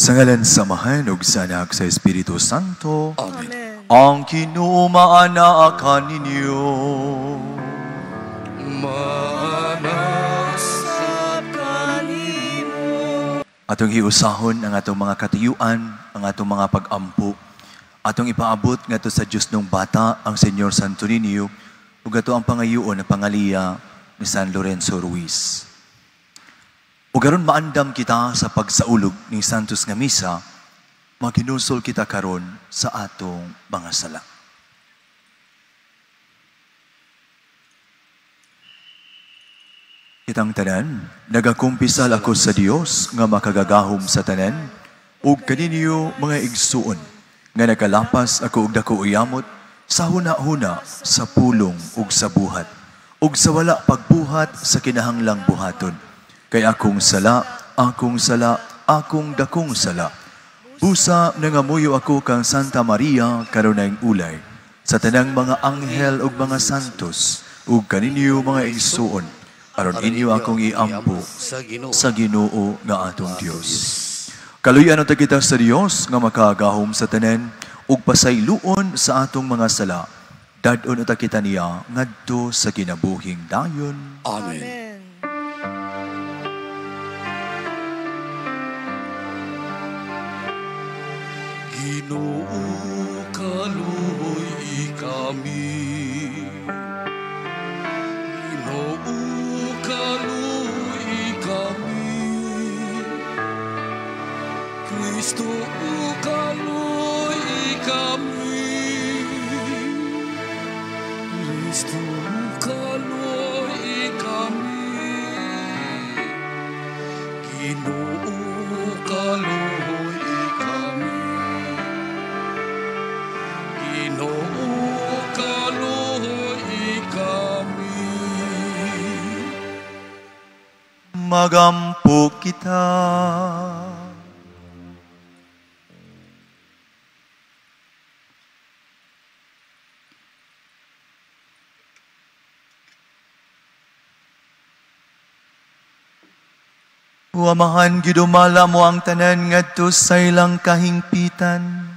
Sa ngalan samahan ug sa Anak sa Espiritu Santo. Amen. Ang Ginoo maanaakan ninyo. Manasa kanimo. Atong hiusahon ang atong mga katuyuan, ang atong mga pag-ampo. Atong ipaabot ngadto sa Dios nung bata, ang Senyor Santo Niño, ug ato ang pangayuon na pangaliya ni San Lorenzo Ruiz. Ug aron maandam kita sa pagsaulog ni Santos nga Misa, maginusol kita karon sa atong mga sala. Kitang tanan, nagakumpisal ako sa Dios nga makagagahom sa tanan, ug kaninyo mga igsuon, nga nagalapas ako og dako uyamot sa huna-huna, sa pulong ug sa buhat, ug sa wala pagbuhat sa kinahanglang buhaton. Kay akong sala, akong dakong sala. Busa nangamuyo ako kang Santa Maria karunayng ulay, sa tanang mga anghel ug mga santos, ug kaninyo mga igsuon, aron inyo akong iampo sa Ginoo nga atong Dios. Kaluyan ta kita sa Dios nga makagahom sa tanan ug pasayloon sa atong mga sala. Dadon ta kita niya ngadto sa kinabuhing dayon. Amen. Ginoo kaluoy kami, Ginoo kaluoy kami, Kristo kaluoy kami, Kristo kaluoy kami, Ginoo kaluoy kami. Ginoo kaluoy kami. Magampo kita. Wamahan gidumala mo ang tanan ngadto sa ilang kahingpitan.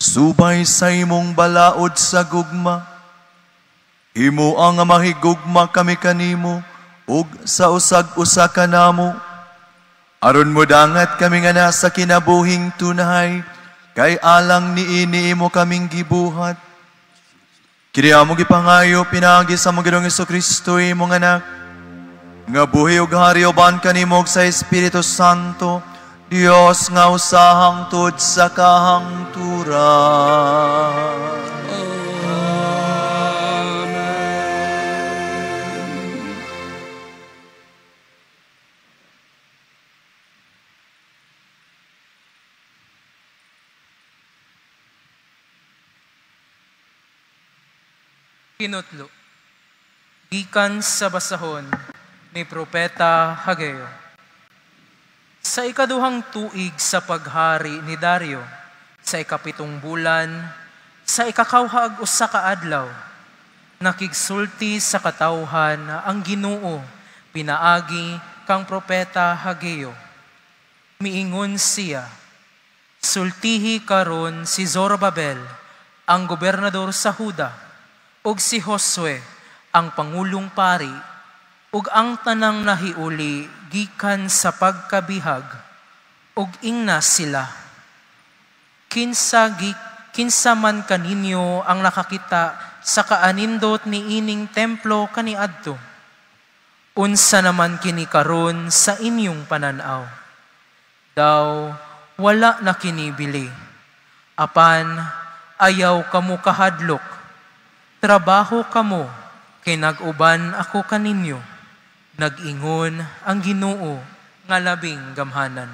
Subay sa imong balaod sa gugma, imo ang mahigugma kami kanimo, ug sa usag-usa ka namo. Aron mo dangat kami nga nasa kinabuhing tunay, kay alang niini imo kaming gibuhat. Kiniya mo gipangayo pinagi sa mong Ginoong Jesucristo imong anak, nga buhi ug hari uban kanimo sa Espiritu Santo, Diyos nga usahang tod sa kahangturan. Amen. Kinutlo. Gikan sa basahon ni Propeta Hageo. Sa ikaduhang tuig sa paghari ni Dario, sa ikapitong bulan, sa ikakawhag usa ka adlaw, nakigsulti sa katawhan ang Ginoo pinaagi kang Propeta Hageo. Miingon siya, sultihi karon si Zorobabel, ang gobernador sa Huda, ug si Josue, ang pangulong pari, ug ang tanang nahiuli gikan sa pagkabihag, ug ingna sila. Kinsa man kaninyo ang nakakita sa kaanindot ni ining templo kaniadto. Unsa naman kini karon sa inyong pananaw? Daw wala na kinibili. Apan ayaw kamo kahadlok. Trabaho kamo kay nag-uban ako kaninyo. Nag-ingon ang Ginoo nga labing gamhanan.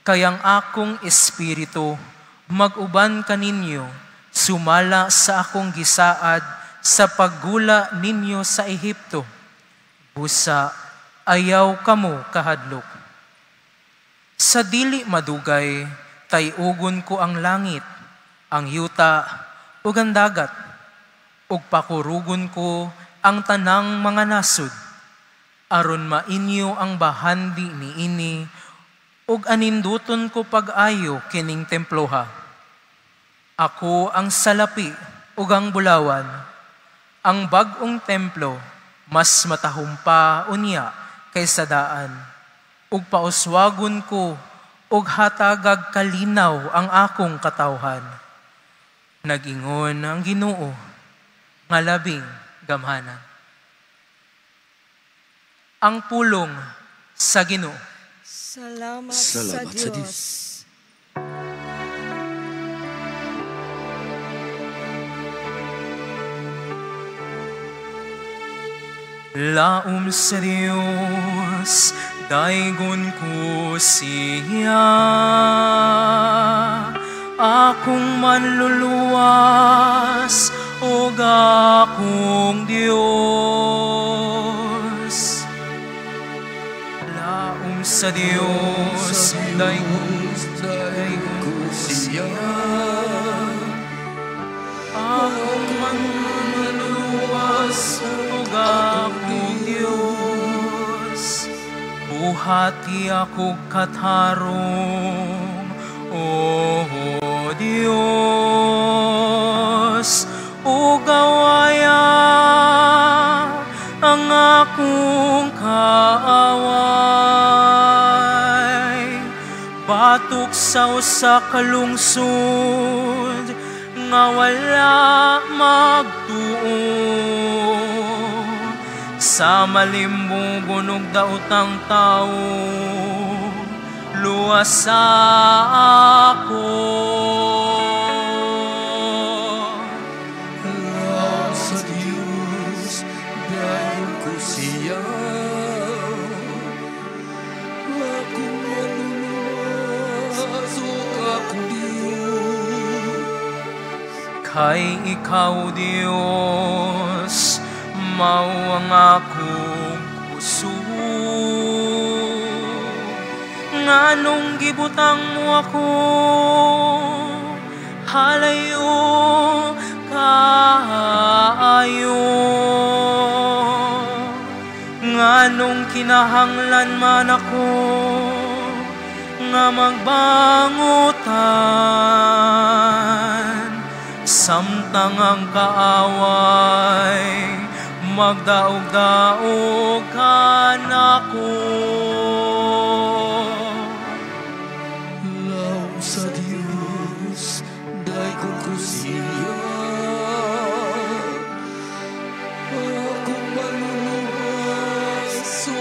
Kayang akong espiritu mag-uban kaninyo, sumala sa akong gisaad sa paggula ninyo sa Ehipto. Busa, ayaw kamo kahadlok. Sa dili madugay, tayugon ko ang langit, ang yuta, ug ang dagat, ug pakurugon ko ang tanang mga nasud, aron mainyo ang bahandi niini, ug aninduton ko pag-ayo kining temploha. Ako ang salapi ug ang bulawan, ang bag-ong templo, mas matahumpa unya kaysa daan. Ug pauswagon ko, ug hatagag kalinaw ang akong katawhan. Nag-ingon ang Ginoo, nga labing gamhanan. Ang pulong sa Ginoo. Salamat, Salamat sa sa Diyos. Laom sa Diyos, daygon ko siya. Akong manluluwas, o akong Diyos. Laom sa Diyos, daygon ko siya. Akong manluluwas, o akong Diyos. Buhati ako katarong, O Diyos, o gawaya ang akong kaaway. Batok sa usa ka lungsod nga wala magtuo. Sa malimbugon ug daotang tawo, luwas ako. Laom sa Diyos, dahil ko siya. Akong manluluwas, o akong Diyos. Kay ikaw, Diyos, mao ang akong puso. Nganong gibutang mo ako, halayo kaayo. Nganong kinahanglan man ako, nga magbangutan. Samtang ang kaaway, magdaog-daog ka nako. Laom sa Diyos, daygon ko siya. Akong manluluwas, o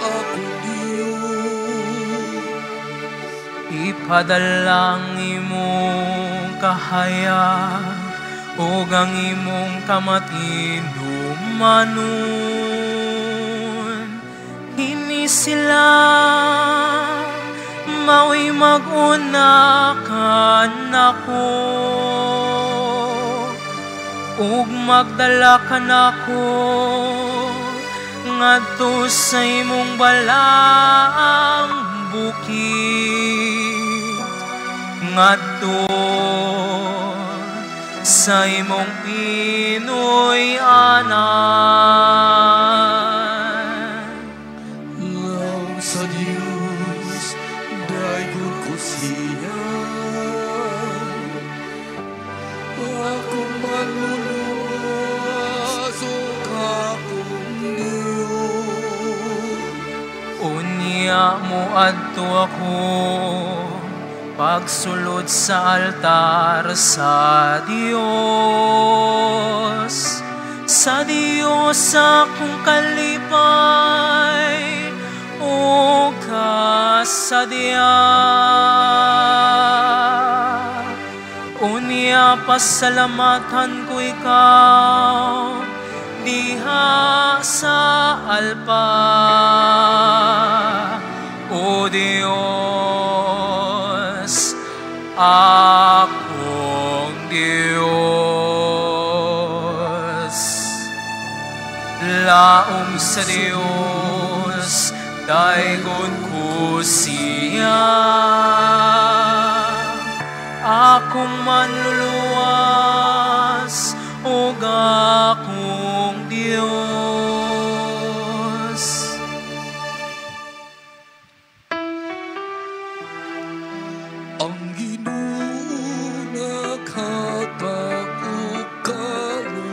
akong Diyos. Ipadalang imong kahayag, o ang imong kamatinumanon. Hini sila mao'y mag-una ka nako, ug magdala ka nako ngadto sa imong balaang bukid, ngadto sa imong Pinoy anan. Laom sa Diyos, daygon ko siya. Akong manluluwas, o akong Diyos. Unya mo adto ako, pagsulod sa altar sa Diyos. Sa Diyos akong kalipay, o kasadya. Unya pasalamatan ko ikaw, diha sa alpa, o Diyos, akong Diyos. Laom sa Diyos, daygon ko siya. Akong manluluwas, o akong Diyos. ang Ginoo naghatag kaluwasan,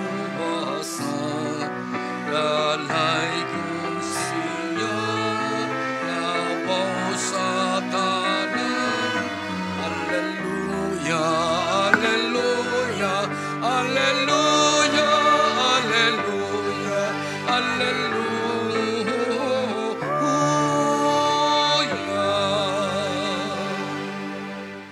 lalay ko siya labaw sa tanan. Alleluia, alleluia, alleluia, alleluia, alleluia.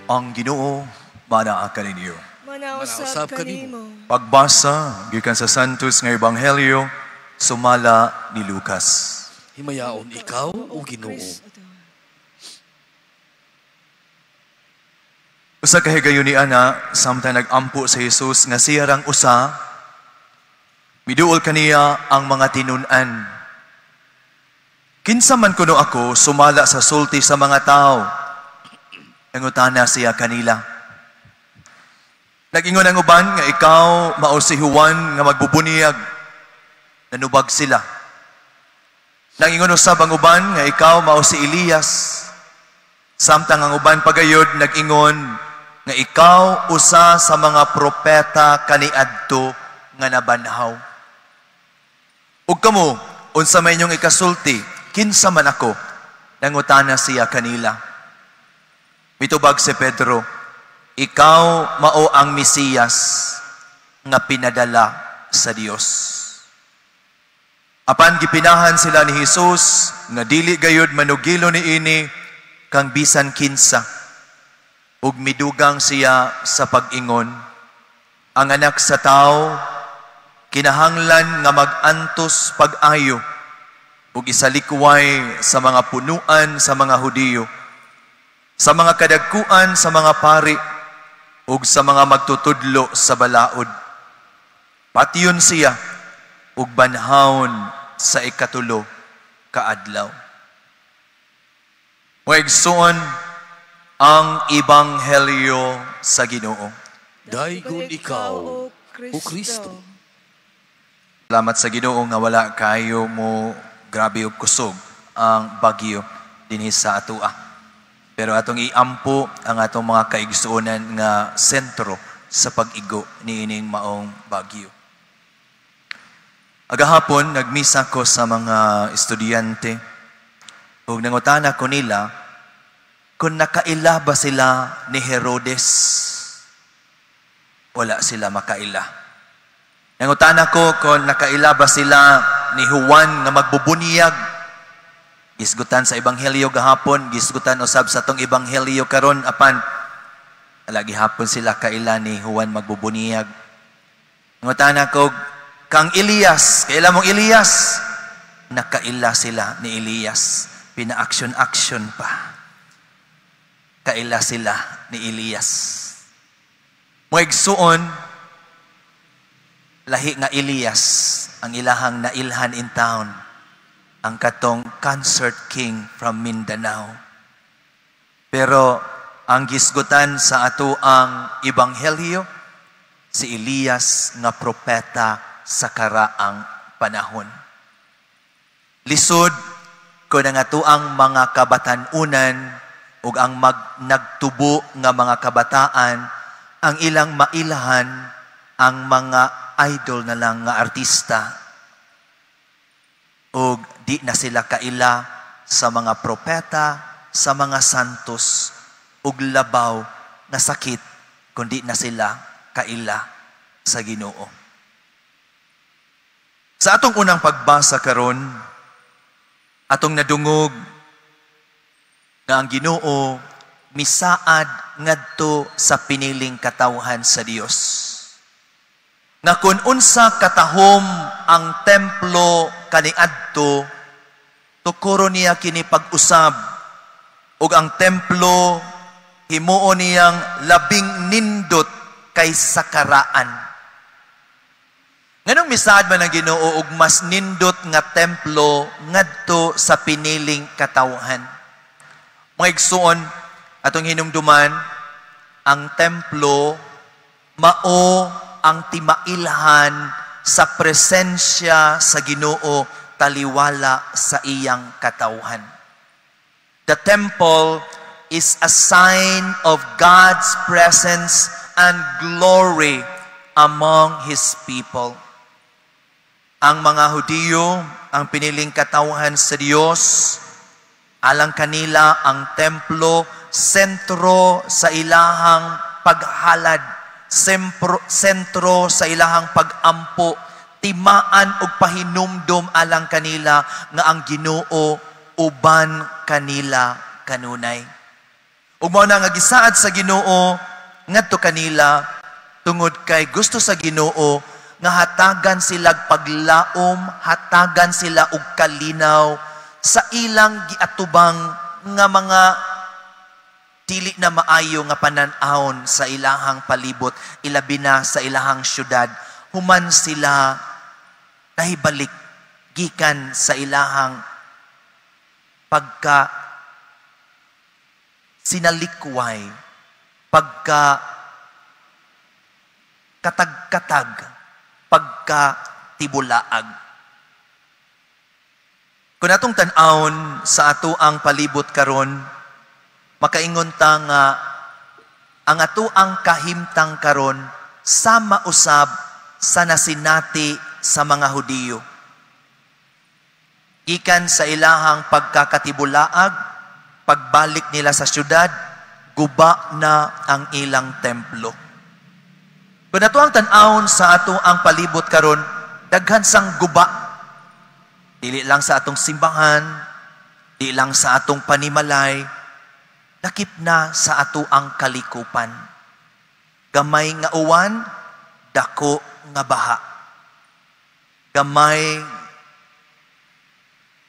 Ang Ginoo manaa kaninyo. Manausab kanimo. Pagbasa gikan sa Santos nga Ebanghelyo sumala ni Lucas. Himayaon ikaw o Ginoo. Usa ka higayon ni ana samtang nagampo sa Hesus nga siya rang usa, miduol kaniya ang mga tinun-an. Kinsa man kuno ako sumala sa sulti sa mga tao. Nangutana siya kanila. Nag-ingon ang uban nga ikaw mao si Juan nga magbubuniyag. Nanubag sila. Nag-ingon usab ang uban nga ikaw mao si Elias. Samtang ang uban pagayod nag-ingon nga ikaw usa sa mga propeta kaniadto nga nabanhaw. Ug kamo unsa may inyong ikasulti, kinsa man ako? Nangutana siya kanila. Mitubag si Pedro, ikaw mao ang Mesiyas nga pinadala sa Dios. Apan gipinahan sila ni Jesus nga dili gayud manugilo niini kang bisan kinsa. Ug midugang siya sa pag-ingon, ang anak sa tao kinahanglan nga mag-antos pag-ayo ug isalikway sa mga punuan sa mga Hudiyo, sa mga kadagkuan sa mga pari ug sa mga magtutudlo sa balaod. Patiyon siya ug banhawon sa ikatulo ka adlaw. Moigsuon ang Ebanghelyo sa Ginoo. Daygon ikaw, o Kristo. Salamat sa Ginoo nga wala kayo mo grabe ug kusog ang bagyo dinhi sa atoa. Pero atong iampo ang atong mga kaigsuonan nga sentro sa pag-igo niining maong bagyo. Agahapon nagmisa ko sa mga estudyante ug nangutana ko nila kung nakaila ba sila ni Herodes. Wala sila makaila. Nangutana ko kung nakaila ba sila ni Juan nga magbubunyag. Gisgutan sa Ebanghelyo gahapon, gisgutan usab sa tong Ebanghelyo karon apan lagi hapon sila kaila ni Juan magbubunyag. Nangutana ko kang Elias, kaila mong Elias? Nakaila sila ni Elias. Pina-action pa. Kaila sila ni Elias. Moigsuon, lahi nga Elias, ang ilahang nailhan in town, ang katong concert king from Mindanao. Pero ang gisgutan sa ato ang Ebanghelyo, si Elias nga propeta sa karaang panahon. Lisod ko na nga ang mga kabatanunan ug ang nagtubo nga mga kabataan ang ilang mailahan ang mga idol na lang nga artista. Ug di na sila kaila sa mga propeta, sa mga santos, ug labaw na sakit kundi na sila kaila sa Ginoo. Sa atong unang pagbasa karon, atong nadungog nga ang Ginoo misaad ngadto sa piniling katawhan sa Dios. Nga kun unsa katahom ang templo kaniadto, tukuro niya kini pag-usab ug ang templo himuon niyang labing nindot kay sakaraan. Nganong misaad man ang Ginoo og mas nindot nga templo ngadto sa piniling katawhan. Mga igsuon, atong hinumduman, ang templo mao ang timailhan sa presensya sa Ginoo taliwala sa iyang katawhan. The temple is a sign of God's presence and glory among His people. Ang mga Hudiyo, ang piniling katawhan sa Diyos, alang kanila ang templo, sentro sa ilahang paghalad, sentro sa ilahang pagampo, timaan ug pahinumdom alang kanila nga ang Ginoo uban kanila kanunay. Ug mao na nga gisaad sa Ginoo ngadto kanila tungod kay gusto sa Ginoo nga hatagan silag paglaom, hatagan sila og kalinaw sa ilang giatubang nga mga dili na maayo nga panan-awon sa ilahang palibot, ilabi na sa ilahang syudad, human sila kahibalik gikan sa ilahang pagka sinalikway, pagka katag-katag, pagka tibulaag. Kung atong tan-awon sa ato ang palibot karon, makaingon ta nga ang ato ang kahimtang karon sama usab sa nasinati sa mga Hudiyo. Ikan sa ilahang pagkakatibulaag, pagbalik nila sa syudad, guba na ang ilang templo. Kung ato ang tan-awon sa ato ang palibot karon, daghan sang guba. Dili lang sa atong simbahan, dili lang sa atong panimalay, lakip na sa ato ang kalikupan. Gamay nga uwan, dako nga baha. Gamay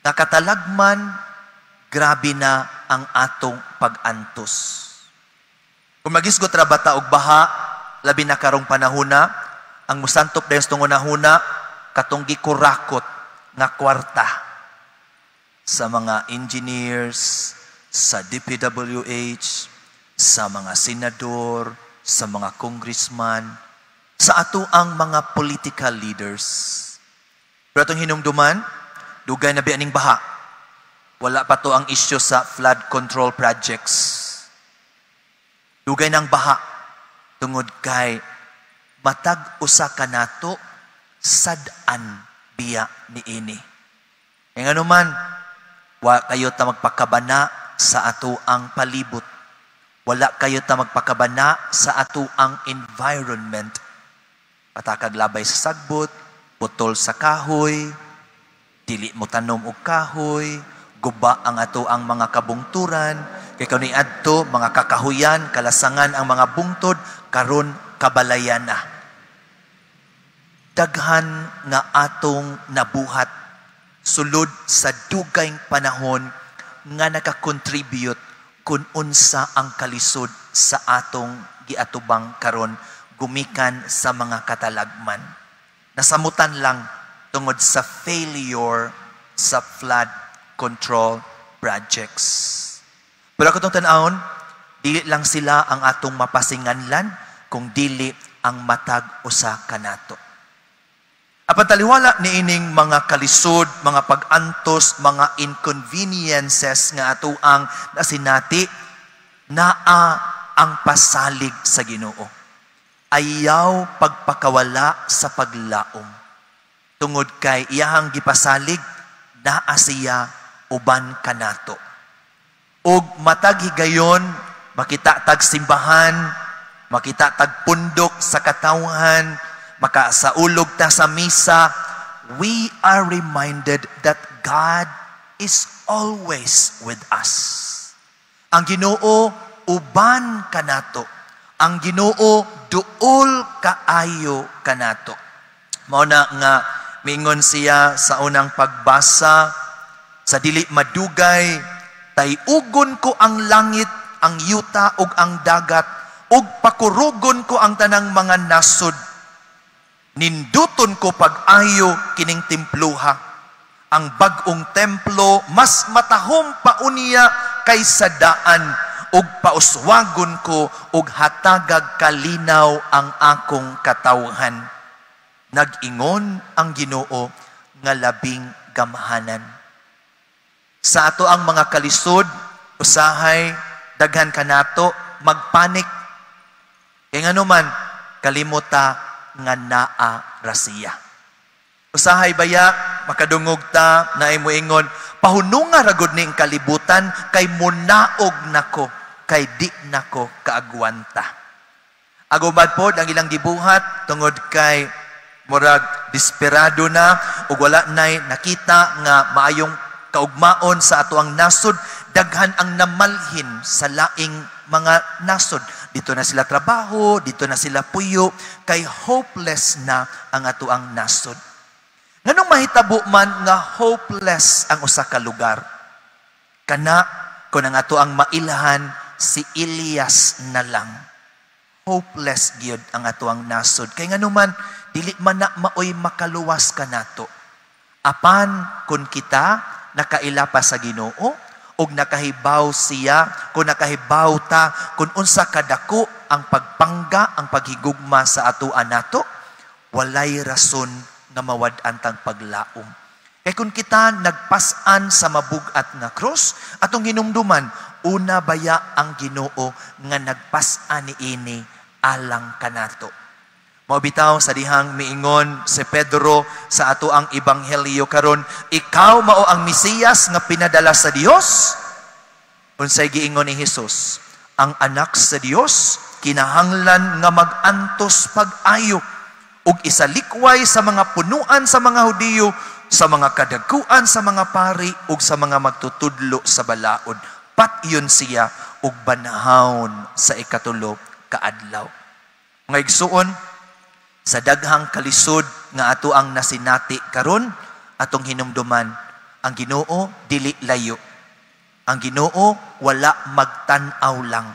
nga katalagman, grabe na ang atong pag-antos. Kung magisgot ra bata og baha, labi na karong panahuna, ang musantop dahil sa tungunahuna, katong gikurakot nga kwarta sa mga engineers, sa DPWH, sa mga senador, sa mga congressman, sa ato ang mga political leaders. Pero itong hinumduman, dugay na biyaning baha. Wala pa to ang issue sa flood control projects. Dugay ng baha. Tungod kay matag usa ka nato sad-an biya ni ini. E nga naman, wa kayo ta magpakabana sa ato ang palibot. Wala kayo ta magpakabana sa ato ang environment. Patakag labay sa sagbot, putol sa kahoy, dili mo tanom og kahoy, guba ang ato ang mga kabungturan, kay kani adto mga kakahuyan, kalasangan ang mga bungtod, karon kabalayan na. Daghan nga atong nabuhat sulod sa dugay panahon nga nakakontribute kung unsa ang kalisod sa atong giatubang karon gumikan sa mga katalagman. Nasamutan lang tungod sa failure sa flood control projects. Pero kung tan-awon, dili lang sila ang atong mapasinganlan, kung dili ang matag usa kanato. Apan taliwala ni ining mga kalisod, mga pag-antos, mga inconveniences nga ato ang nasinati, naa ang pasalig sa Ginoo. Ayaw pagpakawala sa paglaom. Tungod kay iyahang gipasalig, naa siya uban kanato. Og matag higayon, makita tag simbahan, makita tag pundok sa katawhan, makasaulog ta sa misa, we are reminded that God is always with us. Ang Ginoo uban kanato. Ang Ginoo duol kaayo kanato. Mao na nga mingon siya sa unang pagbasa, sa dili madugay, tayugon ko ang langit, ang yuta ug ang dagat, ug pakurugon ko ang tanang mga nasod. Ninduton ko pag-ayo kining templuha. Ang bag-ong templo mas matahom pa unya kaysa daan, ug pauswagon ko ug hatagag kalinaw ang akong katawhan. Nag-ingon ang Ginoo nga labing gamhanan. Sa ato ang mga kalisod, usahay, daghan kanato magpanik. Kaya nga naman, kalimuta nga naa rasiya. Usahay baya, makadungog ta, na imuingon, pahununga ragod ning kalibutan, kay munaog nako, kay di nako kaagwanta. Agumad po, ang ilang gibuhat, tungod kay murag desperado na, o wala na'y nakita nga maayong kaugmaon sa ato ang nasod, daghan ang namalhin sa laing mga nasod. Dito na sila trabaho, dito na sila puyo, kay hopeless na ang ato ang nasod. Nganong mahitabo man nga hopeless ang usa ka lugar? Kana, kung ang ato ang mailahan, si Elias na lang. Hopeless gyud ang ato ang nasod. Kay nganuman, dili man na maoy makaluwas ka nato. Apan kung kita nakaila pa sa Ginoo og nakahibaw siya, kung nakahibaw ta kung unsa kadako ang pagpangga, ang paghigugma sa atoan nato, walay rason nga mawad-an tang paglaom. Kay kung kita nagpasan sa mabugat nga cross, atong hinumduman, una baya ang Ginoo nga nagpasan niini alang kanato. Maubitaw sa dihang miingon si Pedro sa ato ang ebanghelyo karon, ikaw mao ang Mesiyas nga pinadala sa Dios? Unsay giingon ni Hesus, ang anak sa Dios kinahanglan nga magantos pag-ayo ug isalikway sa mga punuan sa mga Hudiyo, sa mga kadaguan sa mga pari ug sa mga magtutudlo sa balaod. Patyon siya ug banahon sa ikatulo ka adlaw. Mga igsuon, sa daghang kalisod nga ato ang nasinati karon, atong hinumduman, ang Ginoo dili layo. Ang Ginoo wala magtan-aw lang,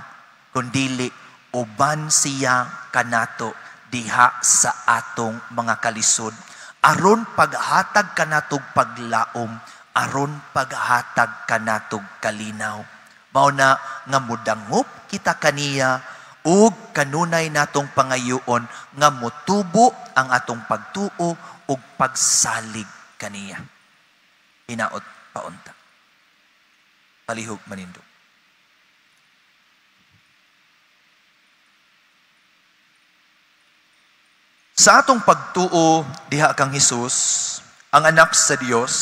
kundili uban siya kanato diha sa atong mga kalisod. Aron paghatag kanatog paglaom, aron paghatag kanatog kalinaw. Mao na nga mudangop kita kaniya ug kanunay natong pangayoon nga motubo ang atong pagtuo ug pagsalig kaniya. Hinaot paunta. Palihog manindog. Sa atong pagtuo diha kang Hesus, ang anak sa Dios,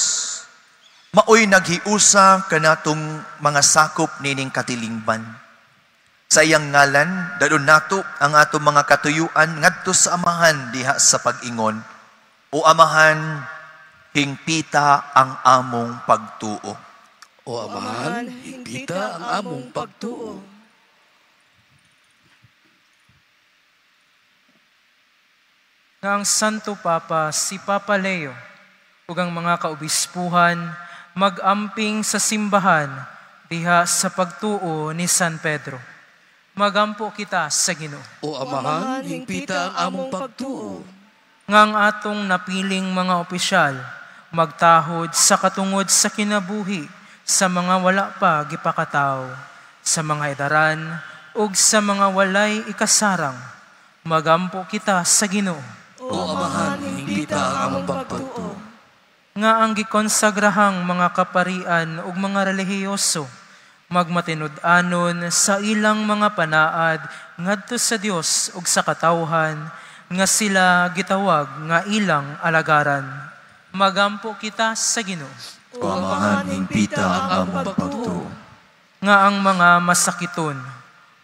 maoy naghiusa kanatong mga sakop nining katilingban. Sa iyang ngalan, dadon nato ang atong mga katuyuan ngadto sa amahan diha sa pag-ingon. O amahan, hingpita ang among pagtuo. O amahan, hingpita ang among pagtuo. Nga ang Santo Papa, si Papa Leo, ug ang mga kaobispuhan, mag-amping sa simbahan diha sa pagtuo ni San Pedro. Magampo kita sa Ginoo. O amahan, hingpita ang among pagtuo. Nga ang atong napiling mga opisyal, magtahod sa katungod sa kinabuhi sa mga wala pa gipakataw, sa mga edaran, ug sa mga walay ikasarang. Magampo kita sa Ginoo. O amahan, hingpita ang among pagtuo. Nga ang gikonsagrahang mga kaparian ug mga relihiyoso, magmatinud-anon sa ilang mga panaad ngadto sa Dios ug sa katawhan nga sila gitawag nga ilang alagaran. Magampo kita sa Ginoo. O amahan, hingpita ang among pagtuo. Nga ang mga masakiton,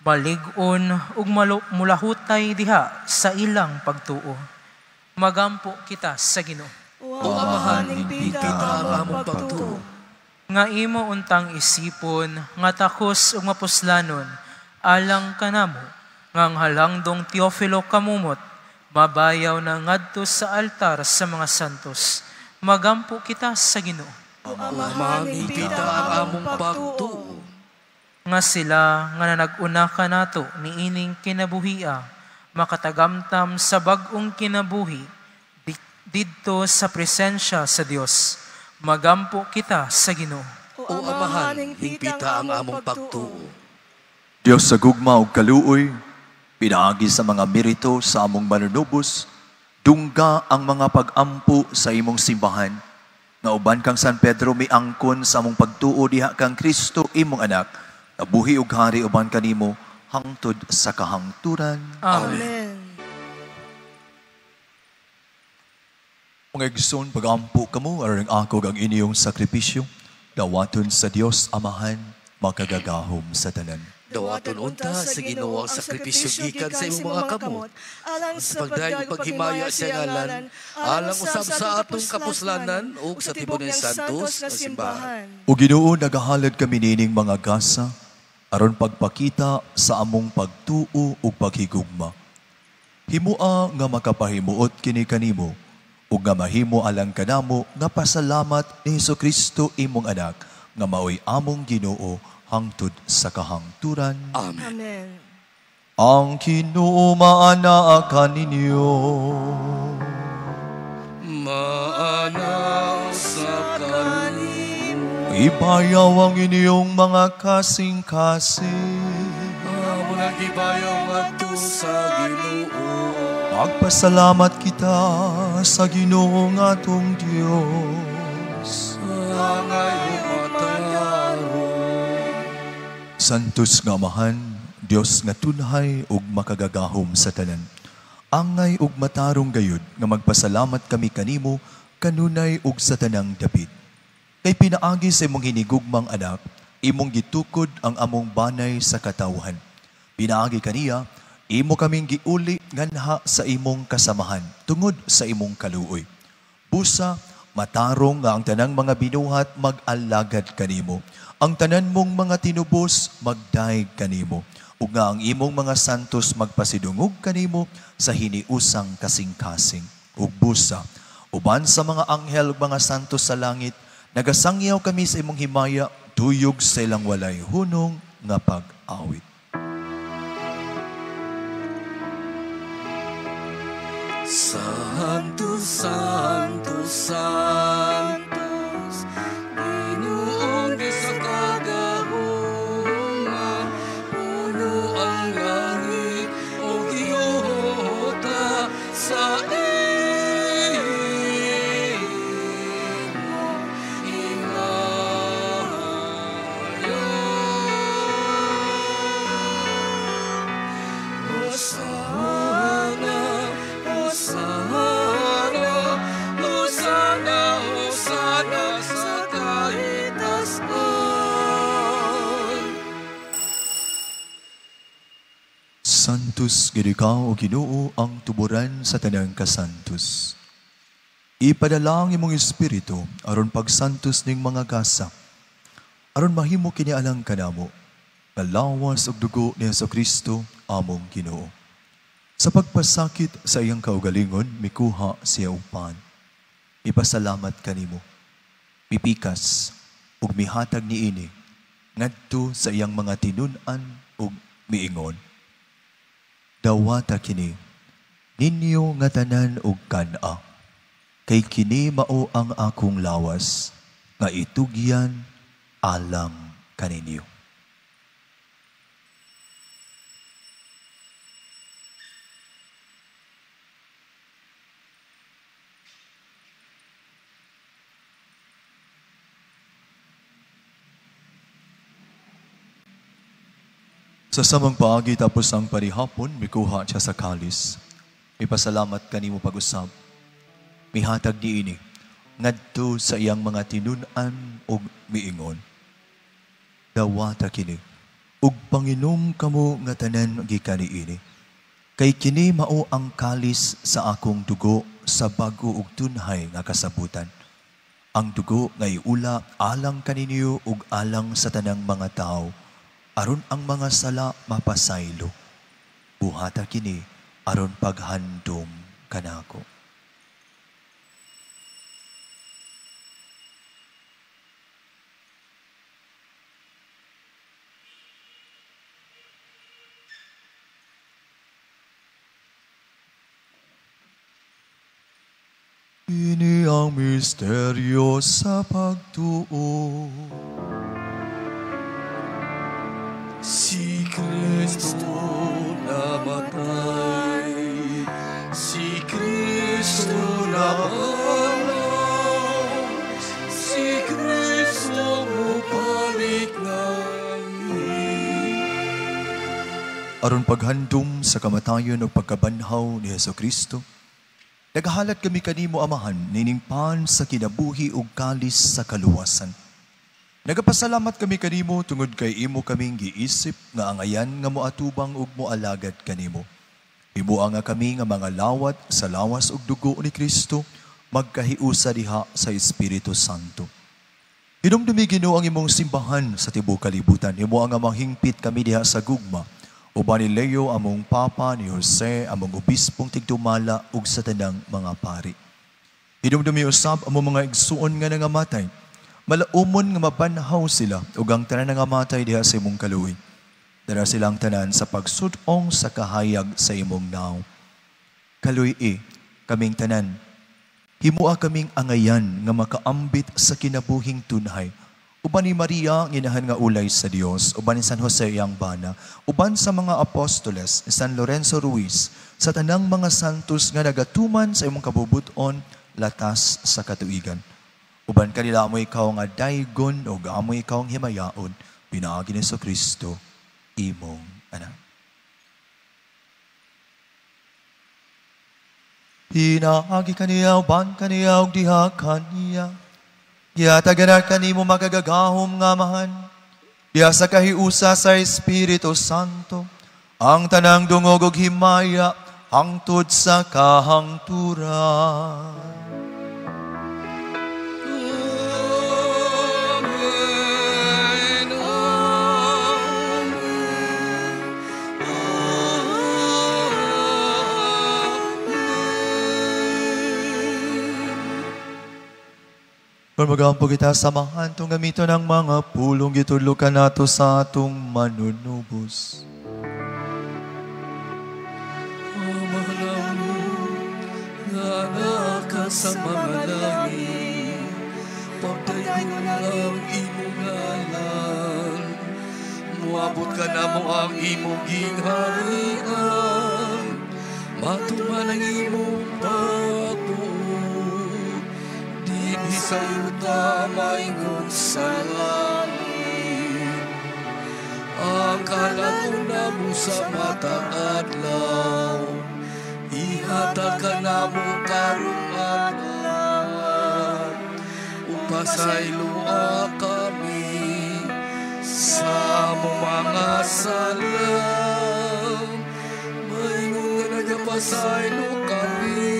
balig-on ug mulahutay diha sa ilang pagtuo. Magampo kita sa Ginoo. O amahan, hingpita ang among pagtuo. Nga imo untang isipon, nga takos ug mapuslanon, alang kanamo, nga ang halangdong Teofilo kamumot, mabayaw na ngadto sa altar sa mga santos. Magampo kita sa Ginoo. O amahan, hingpita ang among pagtuo. Nga sila nga nanag-una ka nato ni ining kinabuhia, makatagamtam sa bag-ong kinabuhi, didto sa presensya sa Dios. Magampo kita sa Ginoo. O amahan, hingpita ang among pagtuo. Diyos sa gugma ug kaluoy, pinaagi sa mga merito sa among manunubos, dungga ang mga pag-ampo sa imong simbahan, nga uban kang San Pedro miangkon sa among pagtuo diha kang Kristo imong anak, nabuhi ug hari uban kanimo hangtod sa kahangturan. Amen. Mga igsoon, pagampo kamo aron akog ang inyong sakripisyo, dawaton sa Dios Amahan, makagagahom sa tanan. Dawaton unta sa Ginoo ang sakripisyo gikan sa imong mga kamot, alang sa pagdayeg paghimaya sa ngalan, alang usab sa atong kapuslanan ug sa tibuok ng santos nga simbahan. O Ginoo, nagahalad kami nining mga gasa, aron pagpakita sa among pagtuo ug paghigugma. Himua nga makapahimuot kini kanimo, ug nga mahimo alang kanamo nga pasalamat ni Hesukristo imong anak, nga maoy among Ginoo hangtod sa kahangturan. Amen. Amen. Ang Ginoo maanaa kaninyo. Maanaw sa kanimo, Ibayaw ang inyong mga kasing-kasing. amo nang gibayaw ngadto sa Ginoo. Magpasalamat kita sa Ginoo nga atong Dios. Angay mataro, Santos nga Amahan, Dios nga tunhay ug makagagahom sa tanan. Angay ug matarong gayud nga magpasalamat kami kanimo kanunay ug sa tanang dapit. Kay pinaagi sa imong hinigugmang anak, imong gitukod ang among banay sa katawhan. Pinaagi kaniya, imo kaming giuli nganha sa imong kasamahan tungod sa imong kaluoy. Busa, matarong nga ang tanang mga binuhat mag-alagad kanimo. Ang tanan mong mga tinubos magdaig kanimo. Ug nga ang imong mga santos magpasidungog kanimo sa hiniusang kasing-kasing. Ug busa, uban sa mga anghel ug mga santos sa langit, nagasangyaw kami sa imong himaya, tuyog sa ilang walay hunong nga pag-awit. Santos, Santos, Santos, Ginoong sa kagahungan, puno ang langit o giyota sa imo himaya. Hosana, Hosana, Hosana, Hosana sa kaitasan. Santos gid ikaw o Ginoo ang tuburan sa tanang kasantos. Ipadala ang imong espiritu aron pagsantos ning mga gasa, aron mahimo kini alang kanamo, nga lawas ug dugo ni Hesukristo among Ginoo. Sa pagpasakit sa iyang kaugalingon, mikuha siya upan. Ipasalamat kanimo, mipikas ug mihatag niini ngadto sa iyang mga tinun-an ug miingon. Dawata kini ninyo nga tanan ug kana, kay kini mao ang akong lawas nga itugyan alang kaninyo. Sa samang paagi tapos ang parihapon, mikuha siya sa kalis. Ipasalamat kanimo pag-usab. Mihatag niini ngadto sa iyang mga tinun-an ug miingon. Dawata kini ug panginom kamo nga tanan gikan niini. Kay kini mao ang kalis sa akong dugo sa bag-o ug tunhay nga kasabutan. Ang dugo nga iula alang kaninyo ug alang sa tanang mga tao, aron ang mga sala mapasaylo. Buhata kini aron paghandom kanako. Ini ang misteryo sa pagtuo. Si Kristo namatay, si Kristo nabalas, si Kristo mupalik ngayon. aron paghandom sa kamatayon o pagkabanhaw ni Hesukristo, nagahalat kami kanimo amahan niningpan sa kinabuhi ug kalis sa kaluwasan. Nagapasalamat kami kanimo tungod kay imo kaming giisip nga angayan nga moatubang ug moalagad kanimo. Himuha nga kami nga mga lawat sa lawas ug dugo ni Kristo magkahiusa diha sa Espiritu Santo. Hinumdumi Ginoo ang imong simbahan sa tibuok kalibutan. Himuha nga manghingpit kami diha sa gugma. Uban ni Leo among papa, ni Jose among obispong tigdumala ug sa tanang mga pari. Hinumdumi usab among mga igsuon nga nangamatay. Malaumon nga mabanhaw sila ug ang tanan nga matay diha sa imong kaluoy. Dara silang tanan sa pagsudong sa kahayag sa imong naw. Kaluoy kaming tanan. Himuha kaming angayan nga makaambit sa kinabuhing tunhay. Uban ni Maria nginahan nga ulay sa Dios, uban ni San Jose yang bana, uban sa mga apostoles, ni San Lorenzo Ruiz, sa tanang mga santos nga nagatuman sa imong kabubuton latas sa katuigan. Uban kanila amo ikaw nga daygon o amo ikaw ang himayaon, pinaagi ni Kristo, imong anak. Pinaagi kaniya, uban kaniya, ug diha kaniya. Yataganan kanimo magagagahom nga mahan. Diha sa kahiusa sa Espiritu Santo, ang tanang dungog ug himaya hangtod sa kahangturan. Kung magampo kita samahan, itong gamito ng mga pulong gitulukan nato sa atong manunubos. Amalam mo, nga sa mga langit, pagdayon ang imong ngalan, muabot ka na mo ang imong gingharian, matuman ang imong pagbuo. Sa yuta maingon sa langit, ang kalaguna mo sa matang adlaw, ihatag ka na mo karong adlaw, upasayloa kami sa mo mga salam, maingon nga nagapasaylo kami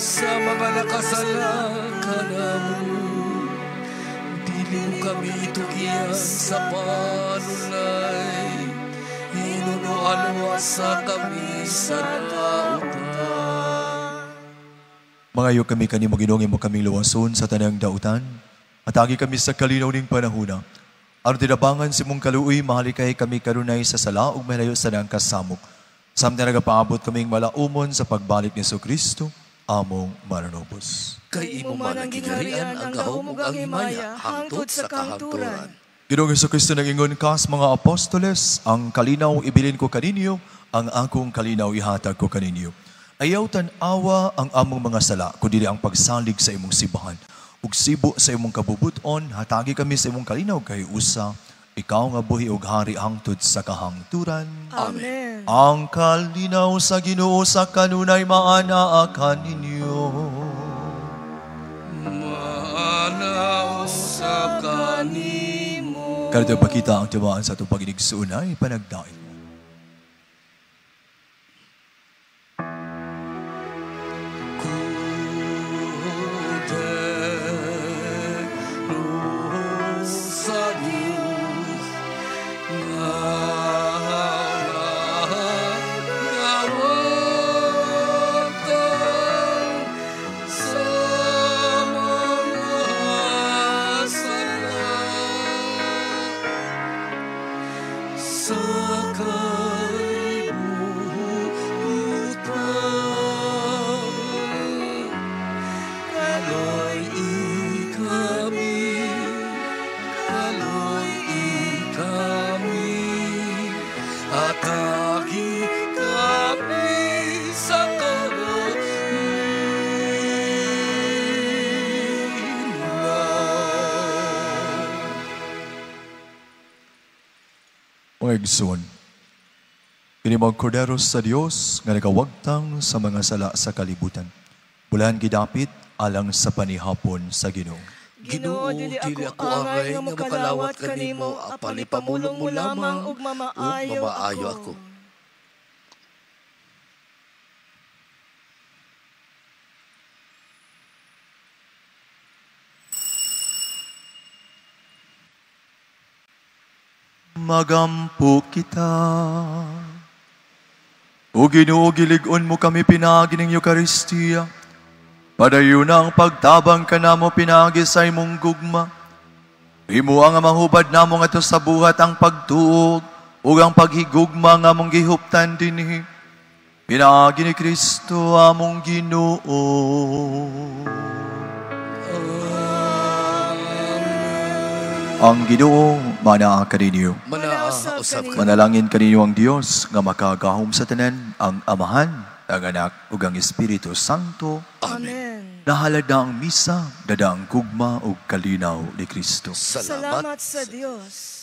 sa mga nakasalaka na mo. Dili mo kami itugian sa panulay, hinunuan sa kami sa dautan. Mangayo kami kanimo Ginoo mo kaming luwason sa tanang dautan, at agi kami sa kalinaw ning panahuna. Aron tinabangan si mong kaluoy, mahalikay kami karunay sa sala ug malayo sa nang kasamok. Samtang nagapaabot kaming malaumon sa pagbalik ni Kristo, among manunubos. Kay imo man ang gingharian, ang gahom ug ang himaya, hangtod sa kahangturan. Ginoong Kristo nag-ingon ka sa mga apostoles, ang kalinaw ibilin ko kaninyo, ang akong kalinaw ihatag ko kaninyo. Ayaw tan-awa ang among mga sala, kundi ang pagsalig sa imong simbahan. Ug sibo sa imong kabubuton, hatagi kami sa imong kalinaw kay usa, ikaw nga buhi ug hari hangtod sa kahangturan. Amen. Ang kalinaw sa Ginoo sa kanunay maanaa kaninyo. Maanaw sa kanimo. Kanito pakita ang tiwaan sa itong paginigsuon ay panagdain mo. Mga igsoon, Kini mga kordero sa Dios nga nagawagtang sa mga sala sa kalibutan. Bulahan gidapit alang sa panihapon sa Ginoo. Ginoo, dili ako angay nga makalawat kanimo, apan ipamulong mo lamang ug mamaayo ako. Magampo kita. O Ginoo, gilig-on mo kami pinagi ng Eucharistia. Padayon na ang pagtabang ka namo pinagi sa imong gugma. Imo ang mahubad namo nga to sa buhat ang pagtuog ug ang paghigugma nga mong gihuptan dinhi. Pinagi ni Kristo among Ginoo. Ang Ginoo manaa kaninyo. Manaa usab ka. Manalangin kaninyo ang Dios nga makagahom sa tanan, ang Amahan, ang Anak ug ang Espiritu Santo. Amen. Nahalad na ang misa, dadaang gugma ug kalinaw ni Kristo. Salamat Salamat sa Diyos.